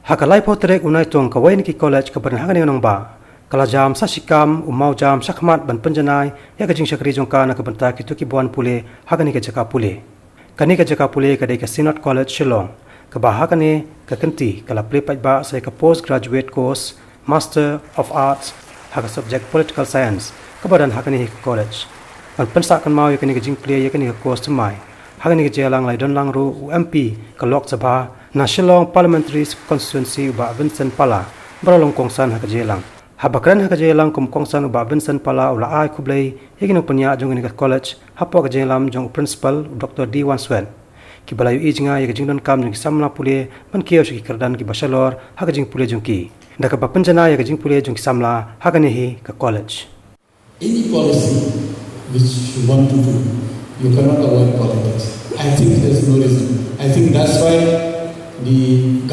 Hakalai potrek unai tuang kawai niki college kabaran hagani onong ba. Kala jam sasikam umau jam sakmat ban penjanai ya kajing syakri jongka na kabanta kitu ki buan pule hagani ka jaka pule. Kani ka jaka pule kadai ka Synod College Shillong. Kabahakane ka kenti kala play ba sai ka postgraduate course Master of Arts haga subject Political Science kabaran hagani ka college. Ban pensa kan mau ya kani ka jing play ya kani ka course tumai. Hagani ka jelang lai don lang ru UMP ka Lok Sabha na Shillong Parliamentary Constituency ba Vincent Pala beralong kongsan haka jelang. Habakran haka jelang kum kongsan ba Vincent Pala ula ai kublai yakin upanya jong ni college hapo ka jelam jong principal Dr. D1 Swen. Ki balayu i jinga ya jing don kam jong samla pule ban kiyo shi kerdan ki bachelor haka jing pule jong ki. Daka ba penjana ya jing pule jong samla haka ni hi ka college. Any policy which you want to do, you cannot avoid politics. I think there's no reason. I think that's why the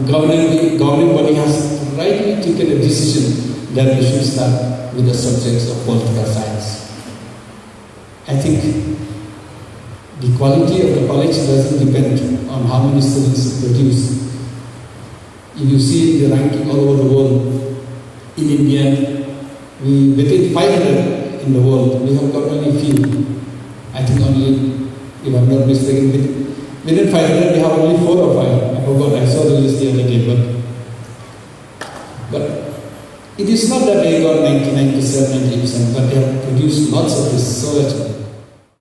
governing body has rightly taken a decision that we should start with the subjects of political science. I think the quality of the college doesn't depend on how many students produce. If you see the ranking all over the world, in India, we within 500 in the world, we have got only few. I think only, if I'm not mistaken, within 500 we have only 4 or 5. I forgot, I saw the list the other day, but it is not that they got 99%, 98%, but they have produced lots of research,